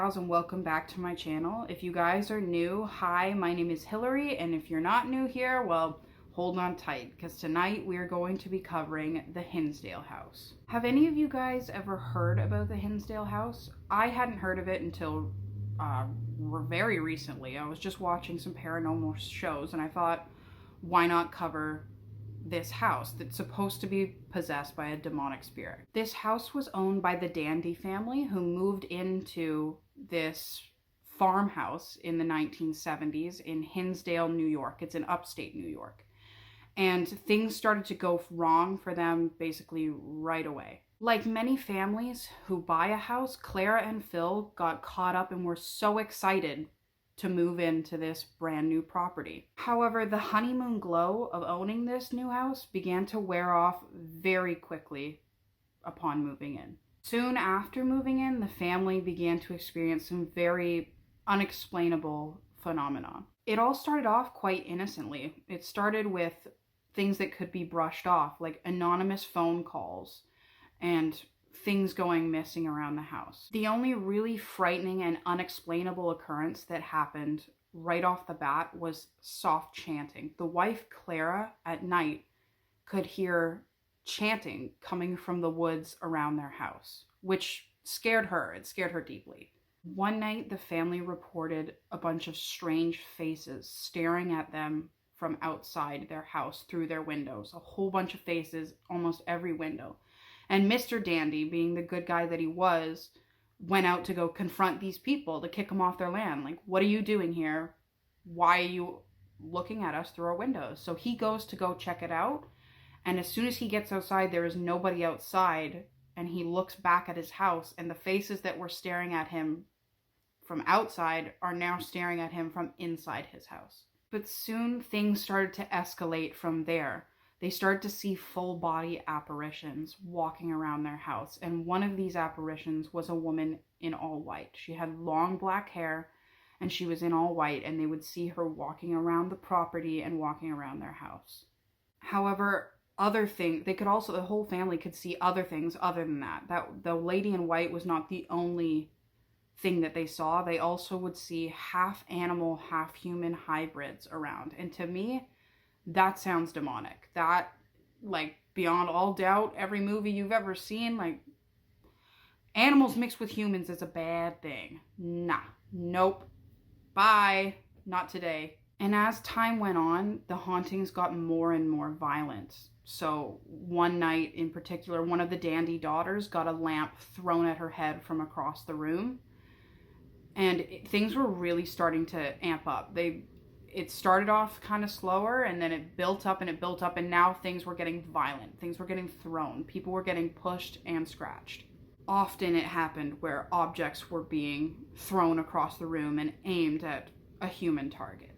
Gals, and welcome back to my channel. If you guys are new, hi, my name is Hilary, and if you're not new here, well, hold on tight, because tonight we are going to be covering the Hinsdale House. Have any of you guys ever heard about the Hinsdale House? I hadn't heard of it until very recently. I was just watching some paranormal shows, and I thought, why not cover this house that's supposed to be possessed by a demonic spirit. This house was owned by the Dandy family, who moved into this farmhouse in the 1970s in Hinsdale, New York. It's in upstate New York. And things started to go wrong for them basically right away. Like many families who buy a house, Clara and Phil got caught up and were so excited to move into this brand new property. However, the honeymoon glow of owning this new house began to wear off very quickly upon moving in. Soon after moving in, the family began to experience some very unexplainable phenomena. It all started off quite innocently. It started with things that could be brushed off, like anonymous phone calls and things going missing around the house. The only really frightening and unexplainable occurrence that happened right off the bat was soft chanting. The wife, Clara, at night could hear chanting coming from the woods around their house, which scared her. It scared her deeply. One night, the family reported a bunch of strange faces staring at them from outside their house through their windows. A whole bunch of faces, almost every window. And Mr. Dandy, being the good guy that he was, went out to go confront these people to kick them off their land. Like, what are you doing here? Why are you looking at us through our windows? So he goes to go check it out. And as soon as he gets outside, there is nobody outside. And he looks back at his house, and the faces that were staring at him from outside are now staring at him from inside his house. But soon things started to escalate from there. They started to see full body apparitions walking around their house. And one of these apparitions was a woman in all white. She had long black hair and she was in all white, and they would see her walking around the property and walking around their house. However, the whole family could see other things other than that. That the lady in white was not the only thing that they saw. They also would see half animal, half human hybrids around. And to me, that sounds demonic. That, like, beyond all doubt, every movie you've ever seen, like, animals mixed with humans is a bad thing. Nah. Nope. Bye. Not today. And as time went on, the hauntings got more and more violent. So one night in particular, one of the Dandy daughters got a lamp thrown at her head from across the room. And things were really starting to amp up. It started off kind of slower, and then it built up, and now things were getting violent. Things were getting thrown. People were getting pushed and scratched. Often it happened where objects were being thrown across the room and aimed at a human target.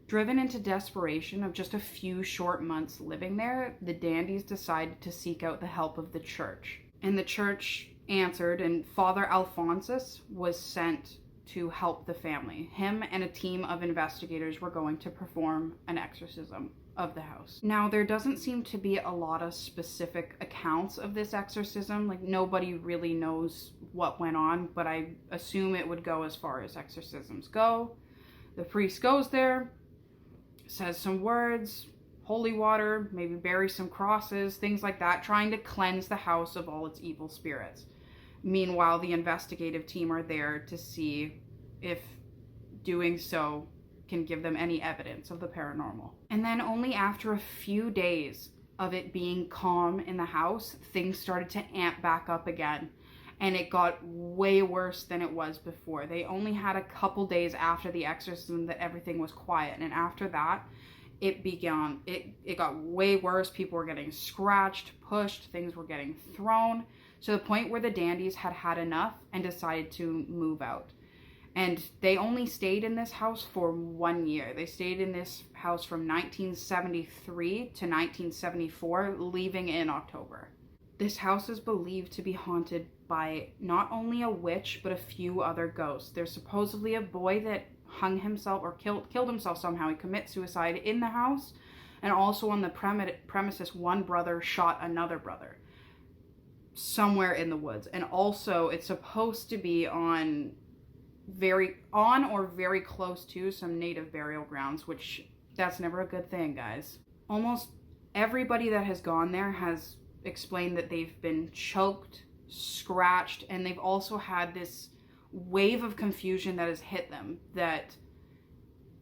Driven into desperation of just a few short months living there, the Dandys decided to seek out the help of the church. And the church answered, and Father Alphonsus was sent to help the family. Him and a team of investigators were going to perform an exorcism of the house. Now, there doesn't seem to be a lot of specific accounts of this exorcism. Like, nobody really knows what went on, but I assume it would go as far as exorcisms go. The priest goes there, says some words, holy water, maybe bury some crosses, things like that, trying to cleanse the house of all its evil spirits. Meanwhile, the investigative team are there to see if doing so can give them any evidence of the paranormal. And then only after a few days of it being calm in the house, things started to amp back up again. And it got way worse than it was before. They only had a couple days after the exorcism that everything was quiet. And after that, it got way worse. People were getting scratched, pushed, things were getting thrown. To the point where the Dandys had had enough and decided to move out. And they only stayed in this house for 1 year. They stayed in this house from 1973 to 1974, leaving in October. This house is believed to be haunted by not only a witch, but a few other ghosts. There's supposedly a boy that hung himself or killed himself somehow. He committed suicide in the house. And also on the premises, one brother shot another brother somewhere in the woods. And also, it's supposed to be on very on or very close to some native burial grounds, which that's never a good thing, guys. Almost everybody that has gone there has explained that they've been choked, scratched, and they've also had this wave of confusion that has hit them, that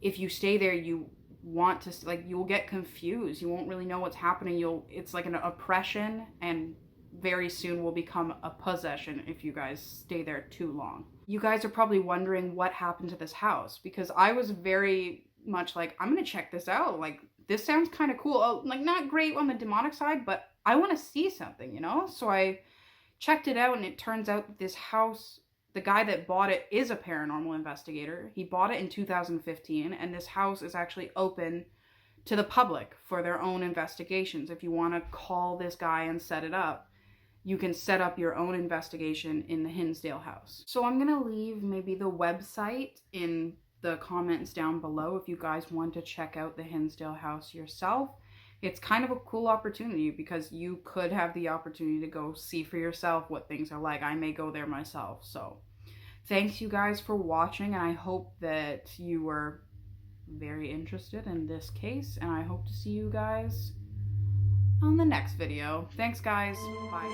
if you stay there, you want to, like, you'll get confused. You won't really know what's happening. It's like an oppression, and very soon will become a possession if you guys stay there too long. You guys are probably wondering what happened to this house, because I was very much like, I'm gonna check this out. Like, this sounds kind of cool. Oh, like, not great on the demonic side, but I want to see something, you know? So I checked it out, and it turns out that this house, the guy that bought it is a paranormal investigator. He bought it in 2015, and this house is actually open to the public for their own investigations. If you want to call this guy and set it up, you can set up your own investigation in the Hinsdale House. So I'm going to leave maybe the website in the comments down below if you guys want to check out the Hinsdale House yourself. It's kind of a cool opportunity because you could have the opportunity to go see for yourself what things are like. I may go there myself. So thanks you guys for watching, and I hope that you were very interested in this case, and I hope to see you guys on the next video. Thanks guys. Bye.